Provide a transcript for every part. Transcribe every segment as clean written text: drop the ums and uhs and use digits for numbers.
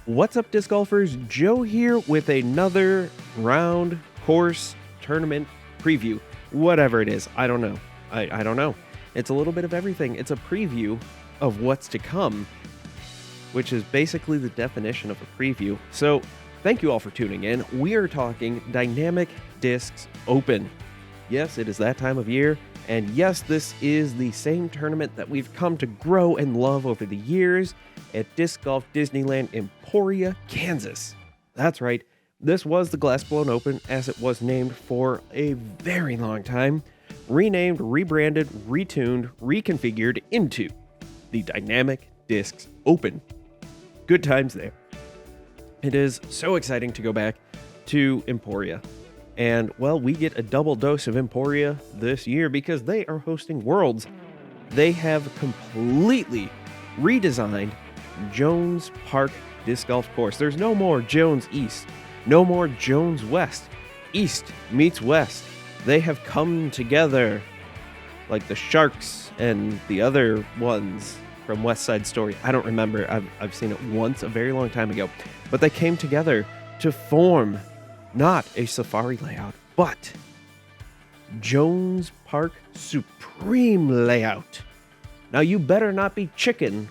What's up, disc golfers? Joe here with another round, course, tournament preview. Whatever it is, I don't know. I don't know. It's a little bit of everything. It's a preview of what's to come, which is basically the definition of a preview. So, thank you all for tuning in. We are talking Dynamic Discs Open. Yes, it is that time of year. And yes, this is the same tournament that we've come to grow and love over the years at Disc Golf Disneyland Emporia, Kansas. That's right, this was the Glassblown Open as it was named for a very long time, renamed, rebranded, retuned, reconfigured into the Dynamic Discs Open. Good times there. It is so exciting to go back to Emporia. And, well, we get a double dose of Emporia this year because they are hosting Worlds. They have completely redesigned Jones Park Disc Golf Course. There's no more Jones East, no more Jones West. East meets West. They have come together like the Sharks and the other ones from West Side Story. I don't remember. I've seen it once a very long time ago. But they came together to form not a safari layout, but Jones Park Supreme layout. Now, you better not be chicken.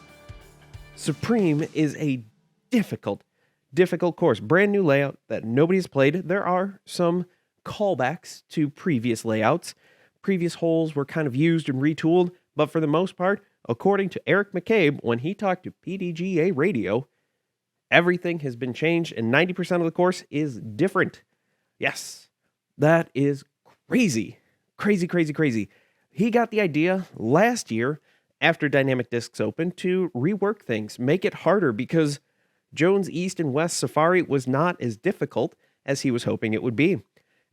Supreme is a difficult course. Brand new layout that nobody's played. There are some callbacks to previous layouts. Previous holes were kind of used and retooled, but for the most part, according to Eric McCabe, when he talked to PDGA Radio, everything has been changed, and 90% of the course is different. Yes, that is crazy. Crazy. He got the idea last year, after Dynamic Discs Open, to rework things, make it harder, because Jones East and West Safari was not as difficult as he was hoping it would be.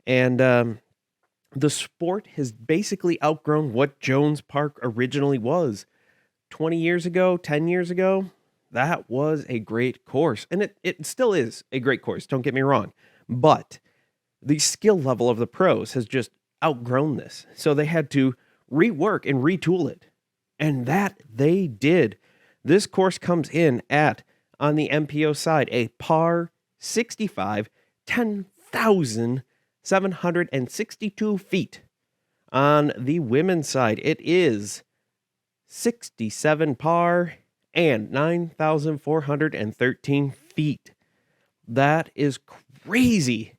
And the sport has basically outgrown what Jones Park originally was. 20 years ago, 10 years ago, that was a great course, and it still is a great course, don't get me wrong, but the skill level of the pros has just outgrown this, so they had to rework and retool it, and that they did. This course comes in at, on the MPO side, a par 65, 10,762 feet. On the women's side, it is 67 par, and 9,413 feet. That is crazy.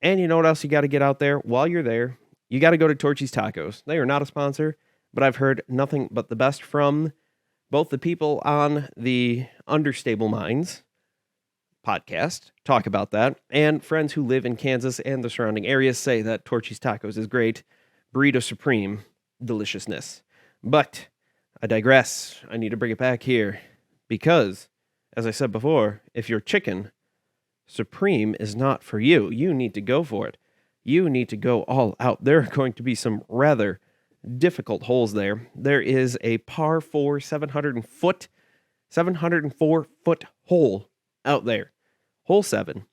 And you know what else you got to get out there while you're there? You got to go to Torchy's Tacos. They are not a sponsor, but I've heard nothing but the best from both the people on the Understable Minds podcast talk about that, and friends who live in Kansas and the surrounding areas say that Torchy's Tacos is great. Burrito Supreme deliciousness. But I digress. I need to bring it back here because, as I said before, if you're chicken, Supreme is not for you. You need to go for it. You need to go all out. There are going to be some rather difficult holes there. There is a par 4 704 foot hole out there. Hole 7,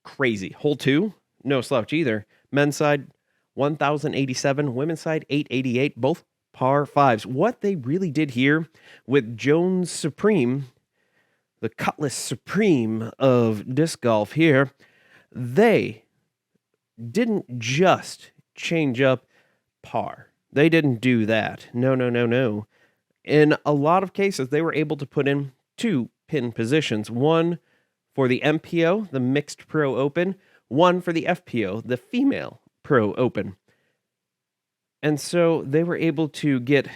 crazy. Hole 2, no slouch either. Men's side, 1,087. Women's side, 888. Both par 5s. What they really did here with Jones Supreme, the Cutlass Supreme of disc golf here, they didn't just change up par. They didn't do that. No. In a lot of cases, they were able to put in 2 pin positions. One for the MPO, the Mixed Pro Open. One for the FPO, the Female Pro Open. And so they were able to get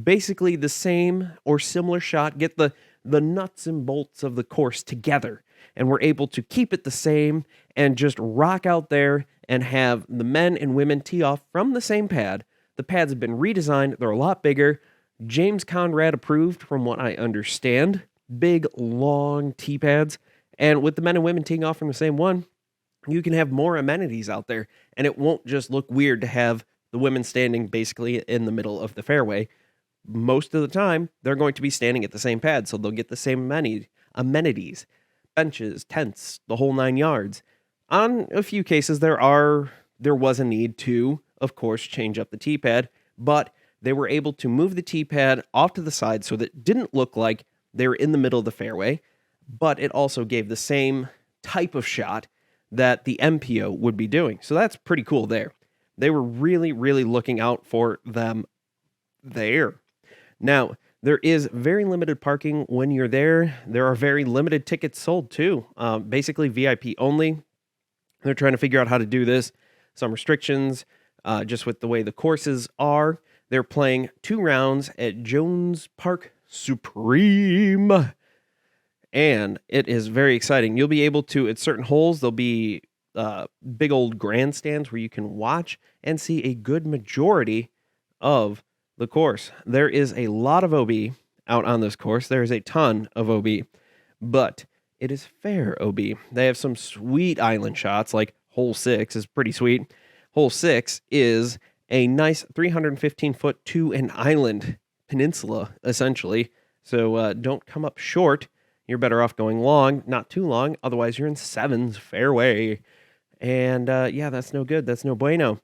basically the same or similar shot, get the nuts and bolts of the course together, and were able to keep it the same and just rock out there and have the men and women tee off from the same pad. The pads have been redesigned. They're a lot bigger. James Conrad approved, from what I understand. Big, long tee pads. And with the men and women teeing off from the same one, you can have more amenities out there, and it won't just look weird to have the women standing basically in the middle of the fairway. Most of the time, they're going to be standing at the same pad, so they'll get the same amenities, benches, tents, the whole 9 yards. On a few cases, there was a need to, of course, change up the tee pad, but they were able to move the tee pad off to the side so that it didn't look like They were in the middle of the fairway, but it also gave the same type of shot that the MPO would be doing. So that's pretty cool there. They were really, really looking out for them there. Now, there is very limited parking when you're there. There are very limited tickets sold too. Basically VIP only. They're trying to figure out how to do this. Some restrictions, just with the way the courses are. They're playing 2 rounds at Jones Park Supreme. And it is very exciting. You'll be able to, at certain holes, there'll be big old grandstands where you can watch and see a good majority of the course. There is a lot of OB out on this course. There is a ton of OB, but it is fair OB. They have some sweet island shots, like hole 6 is pretty sweet. Hole 6 is a nice 315-foot to an island peninsula, essentially. So don't come up short. You're better off going long, not too long. Otherwise, you're in 7's fairway. And yeah, that's no good. That's no bueno.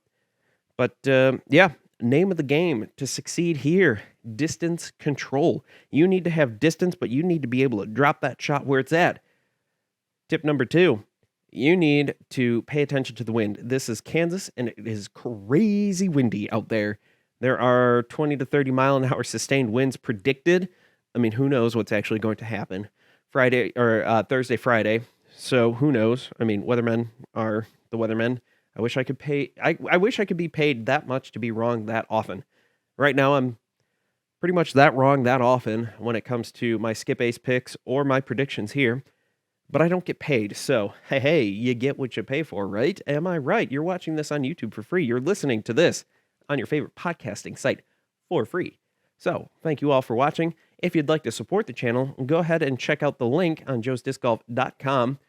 But yeah, name of the game to succeed here, distance control. You need to have distance, but you need to be able to drop that shot where it's at. Tip number 2, you need to pay attention to the wind. This is Kansas, and it is crazy windy out there. There are 20 to 30 mile an hour sustained winds predicted. I mean, who knows what's actually going to happen Friday or Thursday, Friday. So who knows? I mean, weathermen are the weathermen. I wish I could pay. I wish I could be paid that much to be wrong that often. Right now, I'm pretty much that wrong that often when it comes to my skip ace picks or my predictions here. But I don't get paid. So, hey, you get what you pay for, right? Am I right? You're watching this on YouTube for free. You're listening to this on your favorite podcasting site for free. So, thank you all for watching. If you'd like to support the channel, go ahead and check out the link on joesdiscgolf.com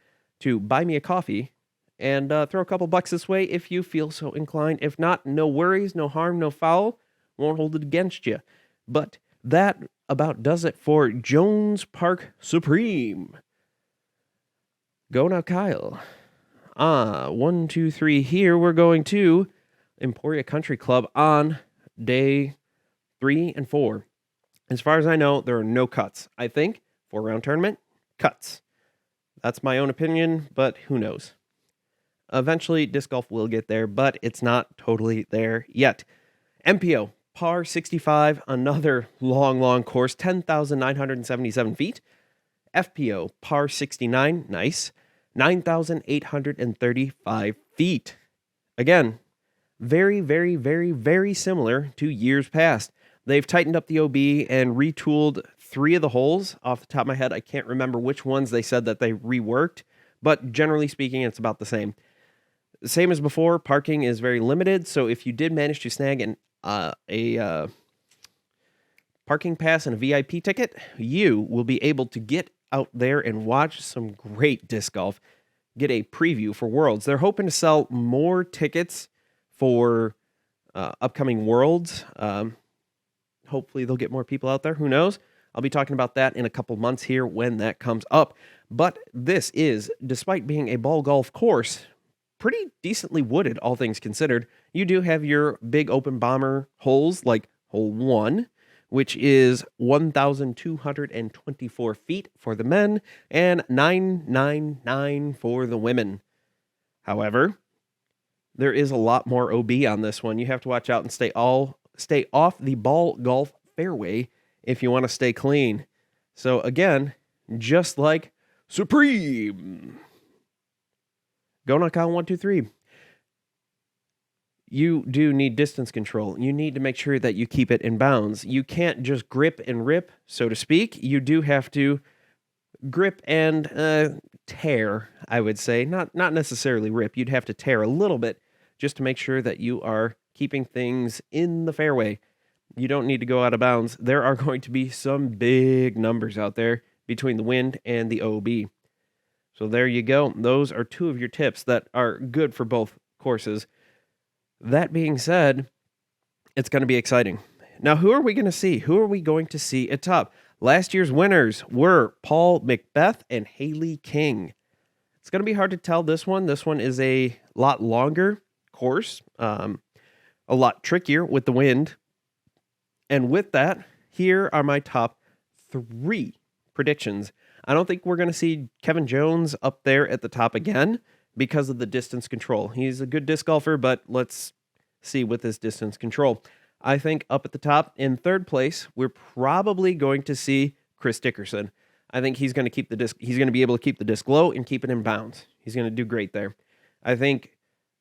to buy me a coffee and throw a couple bucks this way if you feel so inclined. If not, no worries, no harm, no foul. Won't hold it against you. But that about does it for Jones Park Supreme. Go now, Kyle. 1, 2, 3 here. We're going to Emporia Country Club on day 3 and 4. As far as I know, there are no cuts. I think 4-round tournament, cuts. That's my own opinion, but who knows? Eventually, disc golf will get there, but it's not totally there yet. Mpo Par 65, another long course, 10,977 feet. FPO Par 69, nice, 9,835 feet. Again, very, very, very, very similar to years past. They've tightened up the OB and retooled 3 of the holes. Off the top of my head, I can't remember which ones they said that they reworked, but generally speaking, it's about the same. Same as before, parking is very limited, so if you did manage to snag a parking pass and a VIP ticket, you will be able to get out there and watch some great disc golf, get a preview for Worlds. They're hoping to sell more tickets for upcoming Worlds. Hopefully they'll get more people out there. Who knows? I'll be talking about that in a couple months here when that comes up. But this is, despite being a ball golf course, pretty decently wooded, all things considered. You do have your big open bomber holes, like hole 1, which is 1,224 feet for the men and 999 for the women. However, there is a lot more OB on this one. You have to watch out and stay off the ball golf fairway if you want to stay clean. So again, just like Supreme. Go knock out 1, 2, 3. You do need distance control. You need to make sure that you keep it in bounds. You can't just grip and rip, so to speak. You do have to grip and tear, I would say. Not necessarily rip. You'd have to tear a little bit just to make sure that you are keeping things in the fairway. You don't need to go out of bounds. There are going to be some big numbers out there between the wind and the OB. So there you go. Those are 2 of your tips that are good for both courses. That being said, it's going to be exciting. Now, who are we going to see? Who are we going to see at top? Last year's winners were Paul Macbeth and Haley King. It's going to be hard to tell this one. This one is a lot longer course, a lot trickier with the wind. And with that, here are my top 3 predictions. I don't think we're going to see Kevin Jones up there at the top again because of the distance control. He's a good disc golfer, but let's see with his distance control. I think up at the top in third place, we're probably going to see Chris Dickerson. I think he's going to keep the disc. He's going to be able to keep the disc low and keep it in bounds. He's going to do great there. I think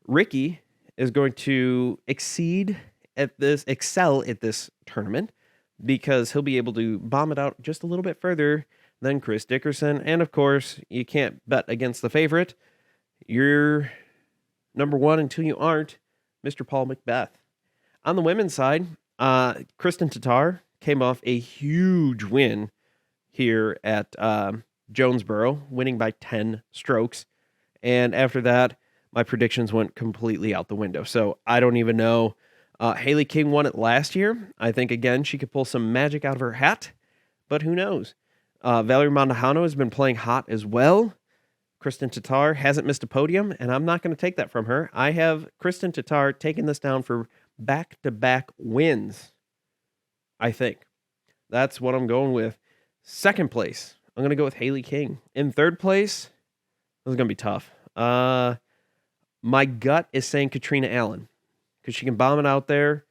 Ricky is going to excel at this tournament because he'll be able to bomb it out just a little bit further than Chris Dickerson. And of course, you can't bet against the favorite. You're number one until you aren't, Mr. Paul Macbeth. On the women's side, Kristen Tatar came off a huge win here at Jonesboro, winning by 10 strokes. And after that, my predictions went completely out the window. So I don't even know. Haley King won it last year. I think, again, she could pull some magic out of her hat, but who knows? Valerie Mondahano has been playing hot as well. Kristen Tatar hasn't missed a podium, and I'm not going to take that from her. I have Kristen Tatar taking this down for back-to-back wins, I think. That's what I'm going with. Second place, I'm going to go with Haley King. In third place, this is going to be tough. My gut is saying Katrina Allen because she can bomb it out there,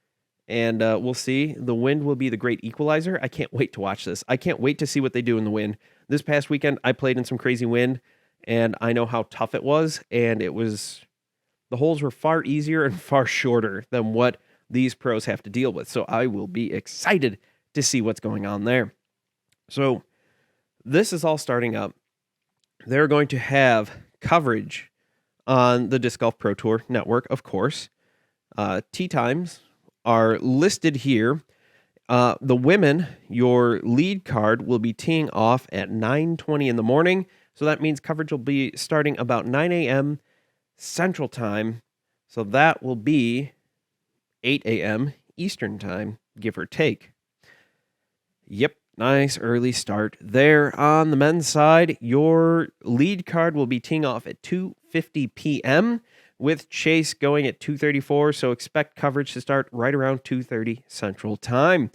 and we'll see. The wind will be the great equalizer. I can't wait to watch this. I can't wait to see what they do in the wind. This past weekend, I played in some crazy wind, and I know how tough it was, and the holes were far easier and far shorter than what these pros have to deal with. So I will be excited to see what's going on there. So this is all starting up. They're going to have coverage on the Disc Golf Pro Tour Network, of course. Tee times are listed here. The women, your lead card will be teeing off at 9:20 in the morning. So that means coverage will be starting about 9 a.m. Central Time. So that will be 8 a.m. Eastern Time, give or take. Yep, nice early start there. On the men's side, your lead card will be teeing off at 2:50 p.m. with Chase going at 2:34. So expect coverage to start right around 2:30 Central Time.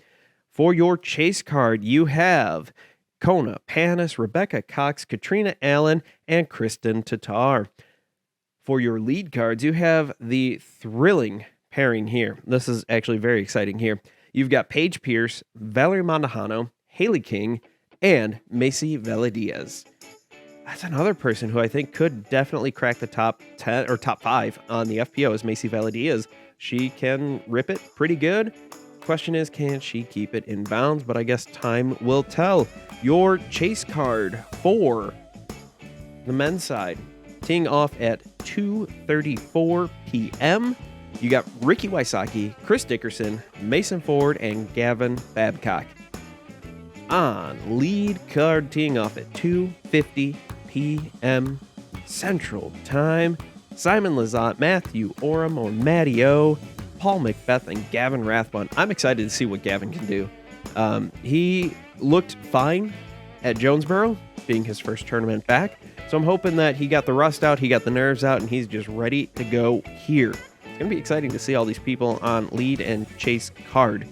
For your Chase card, you have Kona, Panis, Rebecca Cox, Katrina Allen, and Kristen Tatar. For your lead cards, you have the thrilling pairing here. This is actually very exciting here. You've got Paige Pierce, Valerie Mondahano, Haley King, and Macy Veladiaz. That's another person who I think could definitely crack the top 10 or top 5 on the FPO is Macy Veladiaz. She can rip it pretty good. Question is, can she keep it in bounds? But I guess time will tell. Your Chase card for the men's side, teeing off at 2:34 p.m. You got Ricky Wysocki, Chris Dickerson, Mason Ford, and Gavin Babcock. On lead card, teeing off at 2:50 p.m. Central Time, Simon Lizotte, Matthew Oram or Matty O, Paul Macbeth, and Gavin Rathbun. I'm excited to see what Gavin can do. He looked fine at Jonesboro, being his first tournament back. So I'm hoping that he got the rust out, he got the nerves out, and he's just ready to go here. It's going to be exciting to see all these people on lead and Chase card.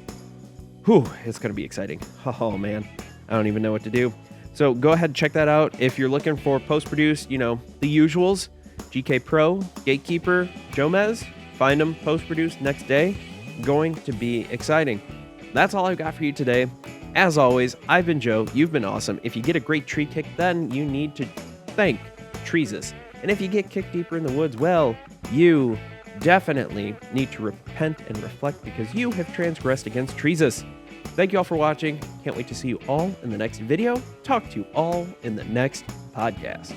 Whew, it's going to be exciting. Oh, man. I don't even know what to do. So go ahead and check that out. If you're looking for post-produced, the usuals, GK Pro, Gatekeeper, Jomez, find them post-produced next day. Going to be exciting. That's all I've got for you today. As always, I've been Joe. You've been awesome. If you get a great tree kick, then you need to thank Treesus. And if you get kicked deeper in the woods, well, you definitely need to repent and reflect because you have transgressed against Treesus. Thank you all for watching. Can't wait to see you all in the next video. Talk to you all in the next podcast.